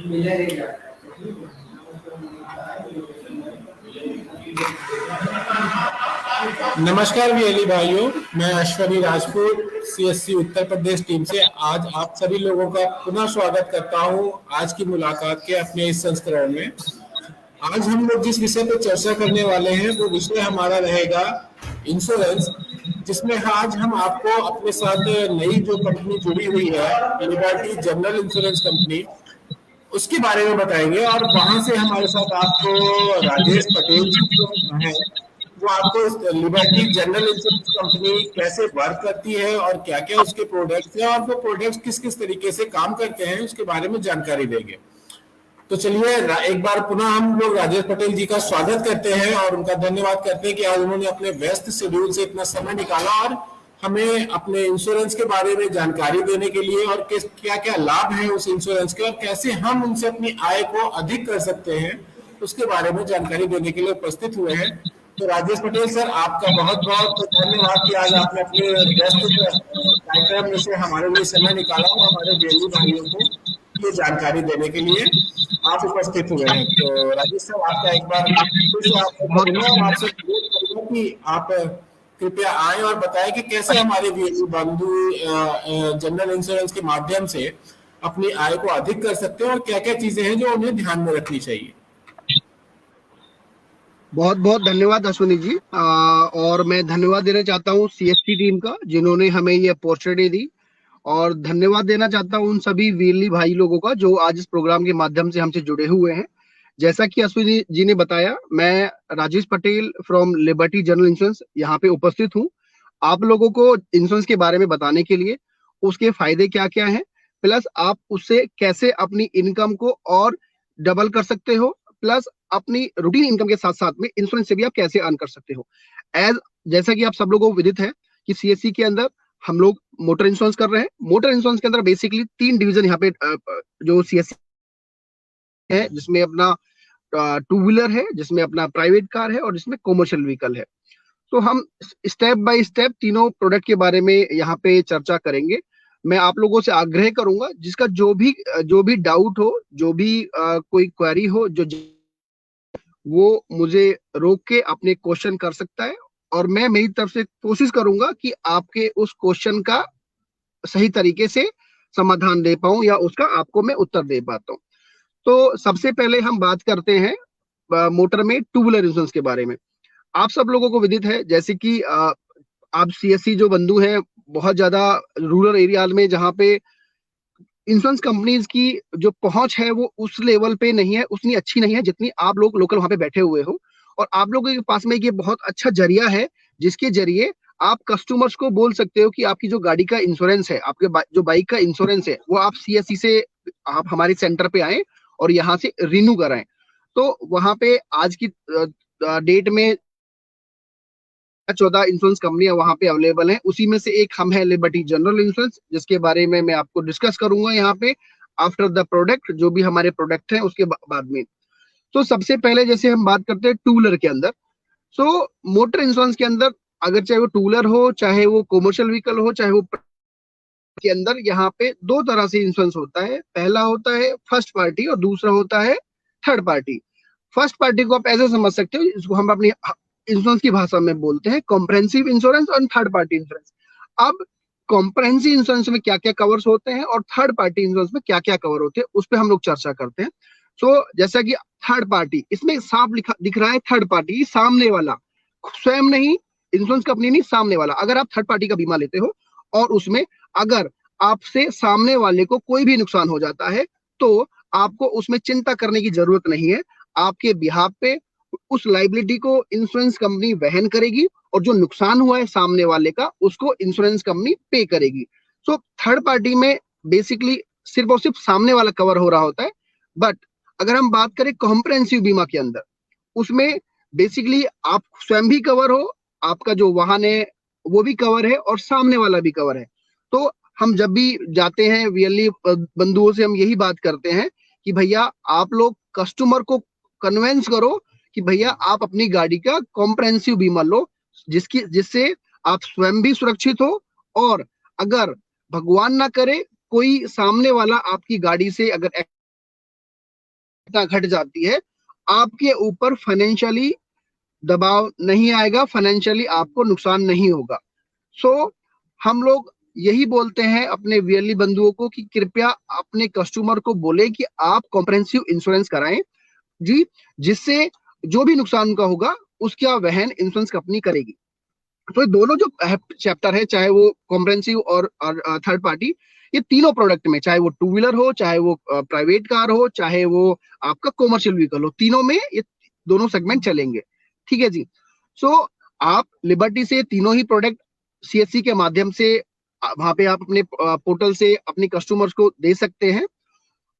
नमस्कार वीएलई भाइयों, मैं अश्वनी राजपूत सीएससी उत्तर प्रदेश टीम से आज आप सभी लोगों का पुनः स्वागत करता हूं आज की मुलाकात के अपने इस संस्करण में। आज हम लोग जिस विषय पर चर्चा करने वाले हैं वो विषय हमारा रहेगा इंश्योरेंस, जिसमें आज हम आपको अपने साथ नई जो कंपनी जुड़ी हुई है लिबर्टी जनरल इंश्योरेंस कंपनी, उसके बारे में बताएंगे। और वहां से हमारे साथ आपको राजेश पटेल जी जो हैं, वो आपको लिबर्टी जनरल इंश्योरेंस कंपनी कैसे वर्क करती है और क्या क्या उसके प्रोडक्ट्स हैं और वो प्रोडक्ट्स किस किस तरीके से काम करते हैं उसके बारे में जानकारी देंगे। तो चलिए एक बार पुनः हम लोग राजेश पटेल जी का स्वागत करते हैं और उनका धन्यवाद करते हैं कि आज उन्होंने अपने व्यस्त शेड्यूल से इतना समय निकाला और हमें अपने इंश्योरेंस के बारे में जानकारी देने के लिए और क्या क्या लाभ है उस इंश्योरेंस के और कैसे हम उनसे अपनी आय को अधिक कर सकते हैं उसके बारे में जानकारी देने के लिए उपस्थित हुए हैं। तो राजेश पटेल सर, आपका बहुत बहुत धन्यवाद कि आज आपने अपने व्यस्त कार्यक्रम में से हमारे लिए समय निकाला और हमारे डेली भाइयों को ये जानकारी देने के लिए आप उपस्थित हुए हैं। तो राजेश साहब, आपका एक बार फिर से आपसे अनुरोध करूंगा कि आप कृपया आए और बताएं कि कैसे हमारे बंधु जनरल इंश्योरेंस के माध्यम से अपनी आय को अधिक कर सकते हैं और क्या क्या चीजें हैं जो उन्हें ध्यान में रखनी चाहिए। बहुत बहुत धन्यवाद अश्विनी जी। और मैं धन्यवाद देना चाहता हूँ सीएससी टीम का जिन्होंने हमें ये अपॉर्चुनिटी दी, और धन्यवाद देना चाहता हूँ उन सभी वीरली भाई लोगों का जो आज इस प्रोग्राम के माध्यम से हमसे जुड़े हुए हैं। जैसा कि अश्विनी जी ने बताया, मैं Rajesh Patel from liberty general insurance यहाँ पे उपस्थित हूँ आप लोगों को इंश्योरेंस के बारे में बताने के लिए, उसके फायदे क्या क्या हैं, प्लस आप उससे कैसे अपनी इनकम को और डबल कर सकते हो, प्लस अपनी रूटीन इनकम के साथ साथ में इंश्योरेंस से भी आप कैसे अर्न कर सकते हो। जैसा कि आप सब लोगों को विदित है कि सीएससी के अंदर हम लोग मोटर इंश्योरेंस कर रहे हैं। मोटर इंश्योरेंस के अंदर बेसिकली 3 डिवीजन यहाँ पे जो सीएससी है, जिसमें अपना 2 व्हीलर है, जिसमें अपना प्राइवेट कार है और जिसमें कॉमर्शियल व्हीकल है। तो हम स्टेप बाय स्टेप तीनों प्रोडक्ट के बारे में यहाँ पे चर्चा करेंगे। मैं आप लोगों से आग्रह करूंगा जिसका जो भी डाउट हो, जो भी कोई क्वेरी हो, वो मुझे रोक के अपने क्वेश्चन कर सकता है और मैं मेरी तरफ से कोशिश करूंगा कि आपके उस क्वेश्चन का सही तरीके से समाधान दे पाऊं या उसका आपको मैं उत्तर दे पाता हूं। तो सबसे पहले हम बात करते हैं मोटर में 2 व्हीलर इंश्योरेंस के बारे में। आप सब लोगों को विदित है जैसे कि आप सीएससी जो बंधु हैं, बहुत ज्यादा रूरल एरिया में जहाँ पे इंश्योरेंस कंपनीज की जो पहुंच है वो उस लेवल पे नहीं है, उतनी अच्छी नहीं है जितनी आप लोग लोकल वहां पे बैठे हुए हो। और आप लोगों के पास में ये बहुत अच्छा जरिया है जिसके जरिए आप कस्टमर्स को बोल सकते हो कि आपकी जो गाड़ी का इंश्योरेंस है, आपके जो बाइक का इंश्योरेंस है, वो आप सीएससी से आप हमारे सेंटर पे आए और यहाँ से रिन्यू कराएं। तो वहां पे आज की डेट में 14 इंश्योरेंस कंपनियां वहां पे अवेलेबल हैं। उसी में से एक हम है लिबर्टी जनरल इंश्योरेंस, जिसके बारे में मैं आपको डिस्कस करूंगा यहाँ पे आफ्टर द प्रोडक्ट, जो भी हमारे प्रोडक्ट हैं उसके बाद में। तो सबसे पहले जैसे हम बात करते हैं 2 व्हीलर के अंदर, सो मोटर इंश्योरेंस के अंदर अगर चाहे वो 2 व्हीलर हो, चाहे वो कॉमर्शियल व्हीकल हो, चाहे वो के अंदर यहाँ पे 2 तरह से इंश्योरेंस होता है। पहला होता है फर्स्ट पार्टी और दूसरा होता है थर्ड पार्टी। फर्स्ट पार्टी को आप ऐसे समझ सकते हो, इसको हम अपनी इंश्योरेंस की भाषा में बोलते हैं कॉम्प्रहेंसिव इंश्योरेंस और थर्ड पार्टी इंश्योरेंस। अब कॉम्प्रहेंसिव इंश्योरेंस में क्या क्या कवर्स होते हैं और थर्ड पार्टी इंश्योरेंस में क्या क्या कवर होते हैं, उस पर हम लोग चर्चा करते हैं। सो जैसा कि थर्ड पार्टी, इसमें साफ दिख रहा है थर्ड पार्टी, सामने वाला, स्वयं नहीं, इंश्योरेंस कंपनी नहीं, सामने वाला। अगर आप थर्ड पार्टी का बीमा लेते हो और उसमें अगर आपसे सामने वाले को कोई भी नुकसान हो जाता है तो आपको उसमें चिंता करने की जरूरत नहीं है। आपके बिहाफ पे उस लाइबिलिटी को इंश्योरेंस कंपनी वहन करेगी और जो नुकसान हुआ है सामने वाले का, उसको इंश्योरेंस कंपनी पे करेगी। सो थर्ड पार्टी में बेसिकली सिर्फ और सिर्फ सामने वाला कवर हो रहा होता है। बट अगर हम बात करें कॉम्प्रहेंसिव बीमा के अंदर, उसमें बेसिकली आप स्वयं भी कवर हो, आपका जो वाहन है वो भी कवर है और सामने वाला भी कवर है। तो हम जब भी जाते हैं वीएलई बंधुओं से हम यही बात करते हैं कि भैया आप लोग कस्टमर को कन्वेंस करो कि भैया आप अपनी गाड़ी का कॉम्प्रहेंसिव बीमा लो, जिससे आप स्वयं भी सुरक्षित हो और अगर भगवान ना करे कोई सामने वाला आपकी गाड़ी से अगर घट जाती है, आपके ऊपर फाइनेंशियली दबाव नहीं आएगा, फाइनेंशियली आपको नुकसान नहीं होगा। सो हम लोग यही बोलते हैं अपने वीएलई बंधुओं को कि कृपया अपने कस्टमर को बोले कि आप कॉम्प्रहेंसिव इंश्योरेंस कराएं जी, जिससे जो भी नुकसान उनका होगा उसका वहन इंश्योरेंस कंपनी करेगी। तो ये दोनों जो चैप्टर है, चाहे वो कॉम्प्रहेंसिव और थर्ड पार्टी, ये तीनों प्रोडक्ट में, चाहे वो टू व्हीलर हो, चाहे वो प्राइवेट कार हो, चाहे वो आपका कॉमर्शियल व्हीकल हो, तीनों में ये दोनों सेगमेंट चलेंगे। ठीक है जी। सो आप लिबर्टी से तीनों ही प्रोडक्ट सीएससी के माध्यम से वहां पे आप अपने पोर्टल से अपने कस्टमर्स को दे सकते हैं।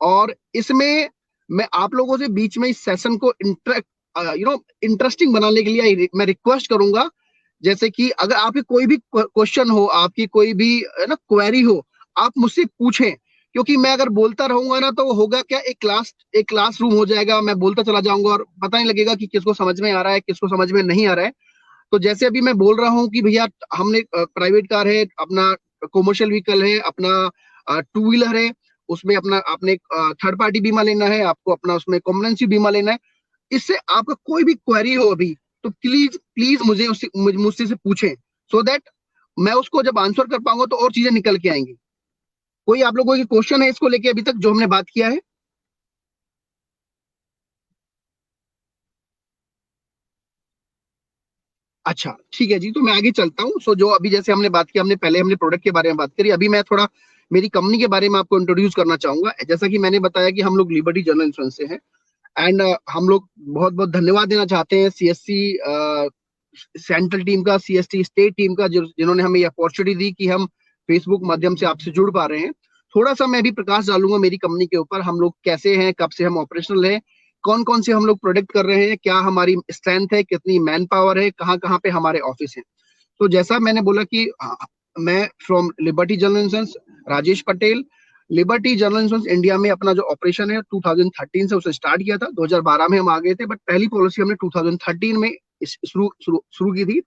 और इसमें मैं आप लोगों से बीच में इस सेशन को इंटरेस्टिंग बनाने के लिए मैं रिक्वेस्ट करूंगा, जैसे कि अगर आपकी कोई भी क्वेश्चन हो, आपकी कोई भी ना क्वेरी हो, आप मुझसे पूछें। क्योंकि मैं अगर बोलता रहूंगा ना तो होगा क्या, एक क्लास रूम हो जाएगा, मैं बोलता चला जाऊंगा और पता नहीं लगेगा कि किसको समझ में आ रहा है, किसको समझ में नहीं आ रहा है। तो जैसे अभी मैं बोल रहा हूँ कि भैया हमने प्राइवेट कार है, अपना कॉमर्शियल व्हीकल है, अपना टू व्हीलर है, उसमें अपना आपने थर्ड पार्टी बीमा लेना है, आपको अपना उसमें कॉम्प्रिहेंसिव बीमा लेना है। इससे आपका कोई भी क्वेरी हो अभी, तो प्लीज प्लीज मुझसे से पूछें, सो दैट मैं उसको जब आंसर कर पाऊंगा तो और चीजें निकल के आएंगी। कोई आप लोगों की क्वेश्चन है इसको लेके अभी तक जो हमने बात किया है? अच्छा ठीक है जी, तो मैं आगे चलता हूँ। सो जो अभी जैसे हमने बात की, हमने प्रोडक्ट के बारे में बात करी, अभी मैं थोड़ा मेरी कंपनी के बारे में आपको इंट्रोड्यूस करना चाहूंगा। जैसा कि मैंने बताया कि हम लोग लिबर्टी जनरल इंश्योरेंस से हैं, एंड हम लोग बहुत बहुत धन्यवाद देना चाहते हैं सीएससी सेंट्रल टीम का, सीएसटी स्टेट टीम का, जिन्होंने हमें ये अपॉर्चुनिटी दी कि हम फेसबुक माध्यम से आपसे जुड़ पा रहे हैं। थोड़ा सा मैं भी प्रकाश डालूंगा मेरी कंपनी के ऊपर, हम लोग कैसे हैं, कब से हम ऑपरेशनल हैं, कौन कौन से हम लोग प्रोडक्ट कर रहे हैं, क्या हमारी स्ट्रेंथ है, कितनी मैन पावर है, कहाँ कहाँ पे हमारे ऑफिस हैं। तो जैसा मैंने बोला कि मैं from liberty general insurance, Rajesh Patel. Liberty general insurance India में अपना जो ऑपरेशन है 2013 से उसे स्टार्ट किया था। 2012 में हम आ गए थे, बट पहली पॉलिसी हमने 2013 में शुरू की थी।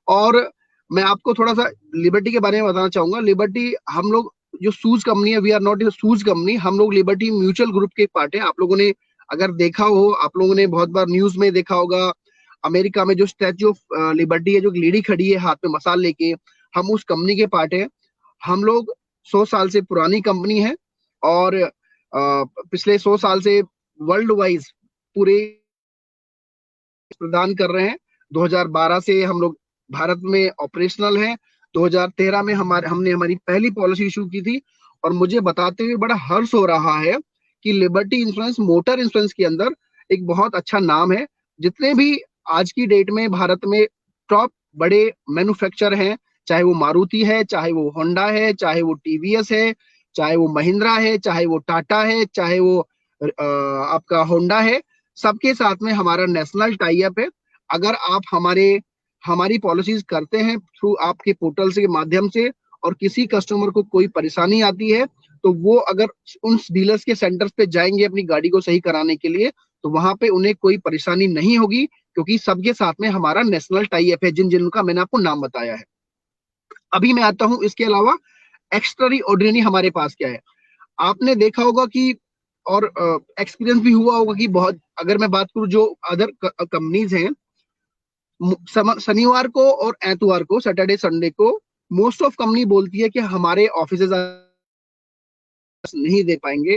और मैं आपको थोड़ा सा लिबर्टी के बारे में बताना चाहूंगा। लिबर्टी हम लोग जो शूज कंपनी है, we are not a shoes company, हम लोग लिबर्टी म्यूचुअल ग्रुप के पार्ट है। आप लोगों ने अगर देखा हो, आप लोगों ने बहुत बार न्यूज में देखा होगा, अमेरिका में जो स्टैच्यू ऑफ लिबर्टी है, जो लेडी खड़ी है हाथ में मसाल लेके, हम उस कंपनी के पार्ट है। हम लोग 100 साल से पुरानी कंपनी है, और पिछले 100 साल से वर्ल्ड वाइज पूरे प्रदान कर रहे हैं। 2012 से हम लोग भारत में ऑपरेशनल हैं। 2013 में हमने हमारी पहली पॉलिसी इशू की थी। और मुझे बताते हुए बड़ा हर्ष हो रहा है कि लिबर्टी इंश्योरेंस मोटर इंश्योरेंस के अंदर एक बहुत अच्छा नाम है। जितने भी आज की डेट में भारत में टॉप बड़े मैन्युफैक्चर हैं, चाहे वो मारुति है, चाहे वो होंडा है, चाहे वो टीवीएस है, चाहे वो महिंद्रा है, चाहे वो टाटा है, चाहे वो आपका होंडा है, सबके साथ में हमारा नेशनल टाई अप है। अगर आप हमारी पॉलिसीज करते हैं थ्रू आपके पोर्टल के माध्यम से, और किसी कस्टमर को कोई परेशानी आती है, तो वो अगर उन डीलर्स के सेंटर्स पे जाएंगे अपनी गाड़ी को सही कराने के लिए, तो वहां पे उन्हें कोई परेशानी नहीं होगी, क्योंकि सबके साथ में हमारा नेशनल टाई अप है, जिनका मैंने आपको नाम बताया है। अभी मैं आता हूं, इसके अलावा एक्स्ट्रा ऑर्डिनरी हमारे पास क्या है। आपने देखा होगा कि, और एक्सपीरियंस भी हुआ होगा कि बहुत, अगर मैं बात करूं जो अदर कंपनीज हैं, शनिवार को और एतवार को, सैटरडे संडे को मोस्ट ऑफ कंपनी बोलती है कि हमारे ऑफिस नहीं दे पाएंगे।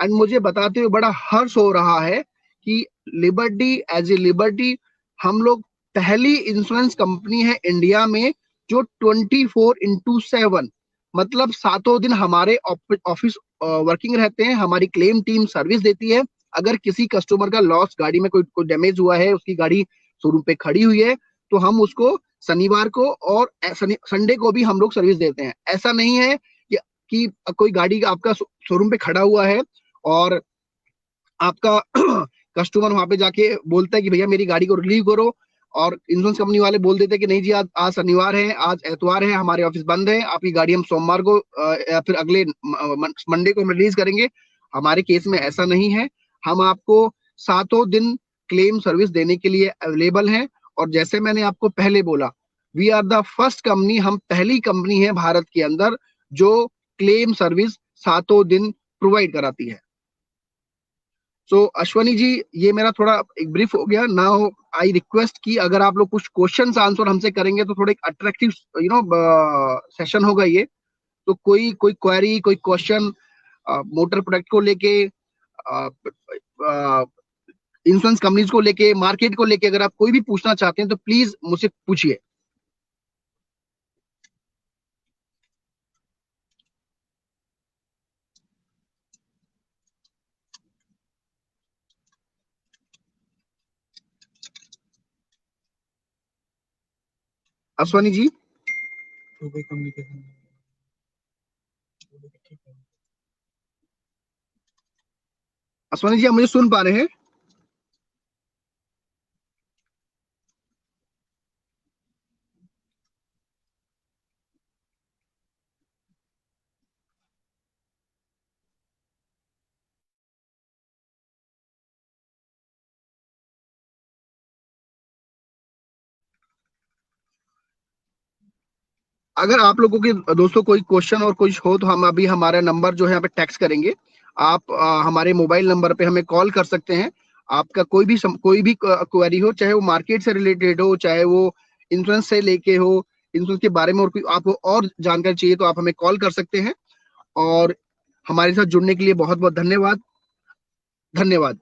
एंड मुझे बताते हुए बड़ा हर्ष हो रहा है कि लिबर्टी एज ए लिबर्टी, हम लोग पहली इंश्योरेंस कंपनी है इंडिया में जो 24/7, मतलब सातों दिन हमारे ऑफिस वर्किंग रहते हैं। हमारी क्लेम टीम सर्विस देती है। अगर किसी कस्टमर का लॉस, गाड़ी में कोई डैमेज हुआ है, उसकी गाड़ी शोरूम पे खड़ी हुई है, तो हम उसको शनिवार को और संडे को भी हम लोग सर्विस देते हैं। ऐसा नहीं है कि कोई गाड़ी आपका शोरूम पे खड़ा हुआ है और आपका कस्टमर वहां पे जाके बोलता है कि भैया मेरी गाड़ी को रिलीव करो, और इंश्योरेंस कंपनी वाले बोल देते हैं कि नहीं जी, आज शनिवार है, आज एतवार है, हमारे ऑफिस बंद है, आपकी गाड़ी हम सोमवार को या फिर अगले मंडे को हम रिलीज करेंगे। हमारे केस में ऐसा नहीं है। हम आपको सातों दिन क्लेम सर्विस देने के लिए अवेलेबल हैं। और जैसे मैंने आपको पहले बोला, we are the first company, हम पहली कंपनी है भारत के अंदर जो क्लेम सर्विस सातों दिन प्रोवाइड कराती है। सो अश्वनी जी, ये मेरा थोड़ा एक ब्रीफ हो गया। नाउ आई रिक्वेस्ट कि अगर आप लोग कुछ क्वेश्चंस आंसर हमसे करेंगे तो थोड़ा अट्रैक्टिव सेशन होगा ये। तो कोई कोई क्वेरी, कोई क्वेश्चन मोटर प्रोडक्ट को लेके, इंश्योरेंस कंपनीज को लेके, मार्केट को लेके, अगर आप कोई भी पूछना चाहते हैं तो प्लीज मुझसे पूछिए। अश्वनी जी, अश्वनी जी, आप मुझे सुन पा रहे हैं? अगर आप लोगों के दोस्तों कोई क्वेश्चन और कुछ हो तो हम अभी हमारा नंबर जो है यहाँ पे टेक्स्ट करेंगे। आप हमारे मोबाइल नंबर पे हमें कॉल कर सकते हैं। आपका कोई भी क्वेरी हो, चाहे वो मार्केट से रिलेटेड हो, चाहे वो इंश्योरेंस से लेके हो, इंश्योरेंस के बारे में और कोई आपको और जानकारी चाहिए तो आप हमें कॉल कर सकते हैं। और हमारे साथ जुड़ने के लिए बहुत बहुत धन्यवाद। धन्यवाद।